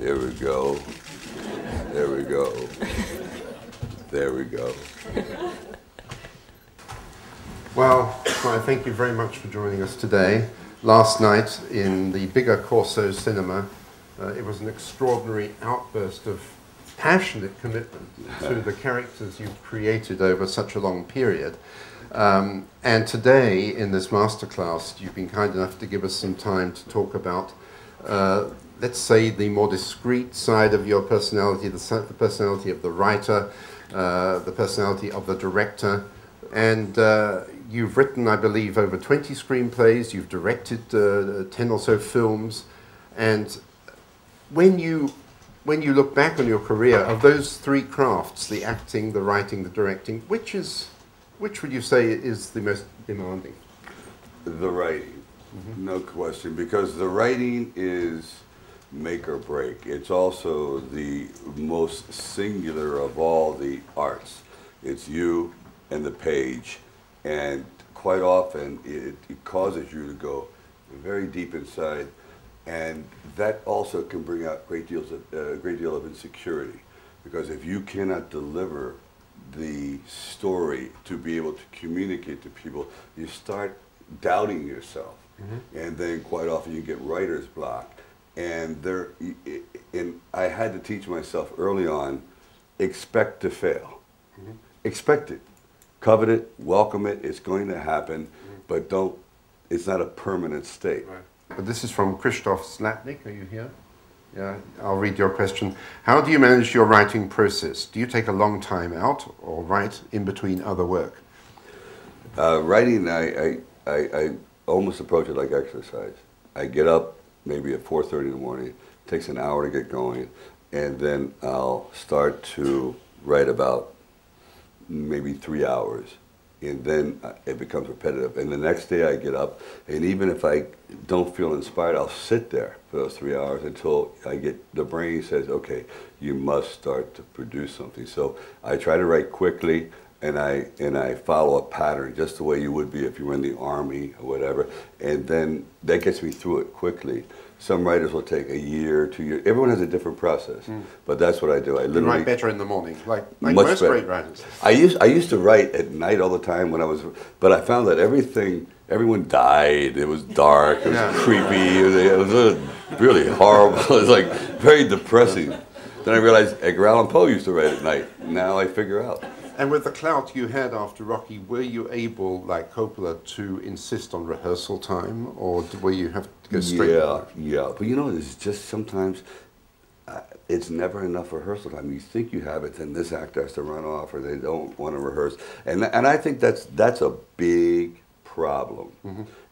There we go. There we go. There we go. Well, I thank you very much for joining us today. Last night in the bigger Corso cinema, it was an extraordinary outburst of passionate commitment to the characters you've created over such a long period. And today, in this masterclass, you've been kind enough to give us some time to talk about, let's say, the more discreet side of your personality, the personality of the writer, the personality of the director. And you've written, I believe, over 20 screenplays, you've directed 10 or so films, and when you look back on your career, of those three crafts, the acting, the writing, the directing, which would you say is the most demanding? The writing, no question, because the writing is make or break. It's also the most singular of all the arts. It's you and the page, and quite often it causes you to go very deep inside, and that also can bring out a great deal of insecurity, because if you cannot deliver the story to be able to communicate to people, you start doubting yourself, and then quite often you get writer's block. And I had to teach myself early on, expect to fail. Expect it. Covet it, welcome it, it's going to happen, but it's not a permanent state. Right. But this is from Krzysztof Slatnik. Are you here? Yeah, I'll read your question. How do you manage your writing process? Do you take a long time out or write in between other work? Writing, I almost approach it like exercise. I get up maybe at 4:30 in the morning, it takes an hour to get going, and then I'll start to write about maybe 3 hours, and then it becomes repetitive. And the next day I get up, and even if I don't feel inspired, I'll sit there for those 3 hours until the brain says, okay, you must start to produce something. So I try to write quickly, and I follow a pattern, just the way you would be if you were in the army or whatever, and then that gets me through it quickly. Some writers will take a year, 2 years. Everyone has a different process, but that's what I do. I literally you write better in the morning, like most great writers. I used to write at night all the time but I found that everyone died. It was dark. It was creepy. It was really horrible. It was like very depressing. Then I realized Edgar Allan Poe used to write at night. Now I figure out. And with the clout you had after Rocky, were you able, like Coppola, to insist on rehearsal time, or were you have to go straight? Yeah. But you know, it's just sometimes it's never enough rehearsal time. You think you have it, then this actor has to run off, or they don't want to rehearse. And I think that's a big problem.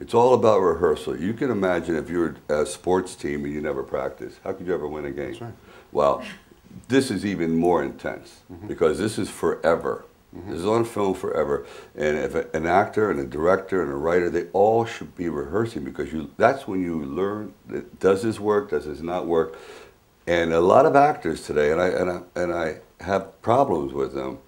It's all about rehearsal. You can imagine if you're a sports team and you never practice, how could you ever win a game? That's right. Well, this is even more intense, because this is forever. This is on film forever. And if an actor and a director and a writer, they all should be rehearsing, because that's when you learn, does this work, does this not work? And a lot of actors today, and I have problems with them,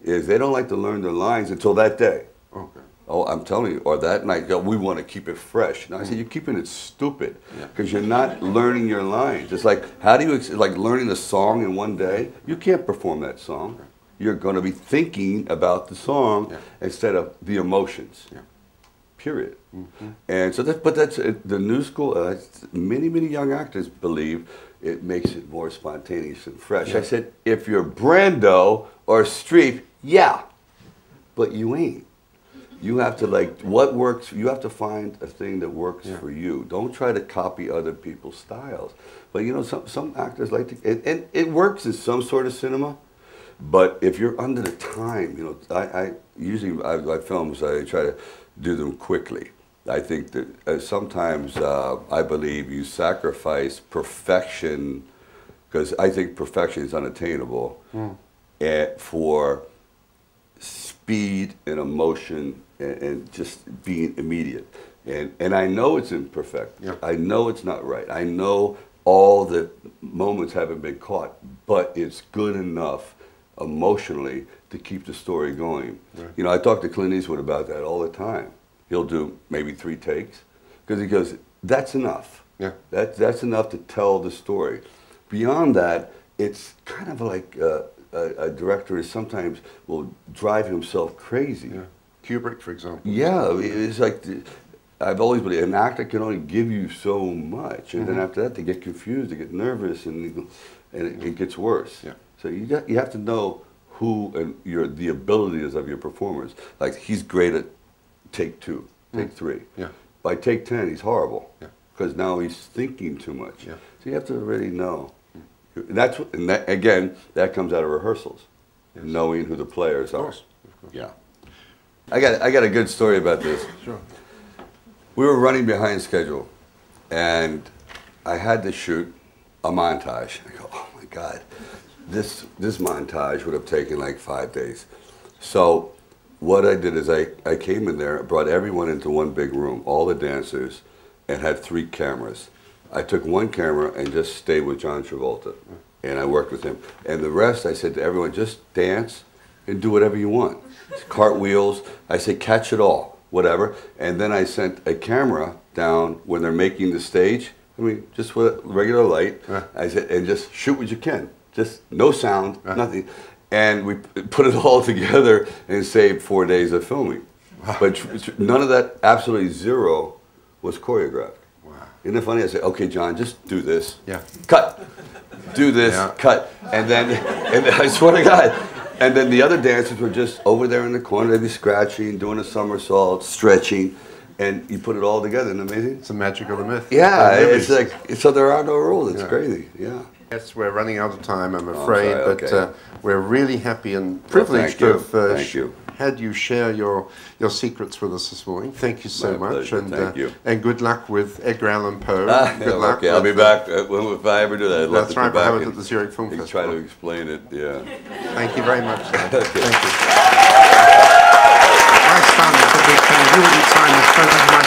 is they don't like to learn their lines until that day. Okay. Oh, I'm telling you, or that night, we want to keep it fresh. Now I said, you're keeping it stupid, because you're not learning your lines. It's like, how do you, like learning a song in one day? You can't perform that song. You're going to be thinking about the song instead of the emotions, period. And so but that's the new school, many young actors believe it makes it more spontaneous and fresh. I said, if you're Brando or Streep, but you ain't. You have to, like, what works, you have to find a thing that works for you. Don't try to copy other people's styles. But you know, some actors like to, and it works in some sort of cinema, but if you're under the time, you know, I usually, my films, I try to do them quickly. I think that sometimes I believe you sacrifice perfection, because I think perfection is unattainable, for speed and emotion and just being immediate. And I know it's imperfect. I know it's not right. I know all the moments haven't been caught, but it's good enough emotionally to keep the story going. You know, I talk to Clint Eastwood about that all the time. He'll do maybe 3 takes, because he goes, that's enough. That's enough to tell the story. beyond that, it's kind of like a director is sometimes will drive himself crazy. Yeah. Kubrick, for example. Yeah, it's like, I've always believed an actor can only give you so much, and then after that they get confused, they get nervous, and it gets worse. Yeah. So you have to know who and the abilities of your performers. Like, he's great at take 2, take 3. Yeah. By take 10, he's horrible. Yeah. Because now he's thinking too much. Yeah. So you have to really know. And again, that comes out of rehearsals, knowing who the players are. Of course. Yeah. I got a good story about this. Sure. We were running behind schedule, and I had to shoot a montage. I go, oh my God, this montage would have taken like 5 days. So what I did is I came in there, brought everyone into one big room, all the dancers, and had 3 cameras. I took 1 camera and just stayed with John Travolta, and I worked with him. And the rest, I said to everyone, just dance and do whatever you want. Cartwheels, I said, catch it all, whatever. And then I sent a camera down when they're making the stage. I mean, just with regular light. I said, and just shoot what you can. Just no sound, nothing. And we put it all together and saved 4 days of filming. Wow. But none of that, absolutely zero, was choreographed. Isn't it funny? I said, okay, John, just do this. Yeah. Cut. Do this, cut. And then I swear to God, and then the other dancers were just over there in the corner. They'd be scratching, doing a somersault, stretching, and you put it all together. Isn't it amazing? It's the magic of the myth. Yeah, it's like, so there are no rules. It's crazy, yeah. Yes, we're running out of time, I'm afraid, but we're really happy and privileged to have had you share your secrets with us this morning. Thank you so much, and good luck with Edgar Allan Poe. Good luck. Okay, I'll be back if I ever do that. I'd love to come back. Have it at the Zurich Film Festival. Try to explain it. Yeah. Thank you very much. Thank you. Last time, it's a big thing. You wouldn't sign this present.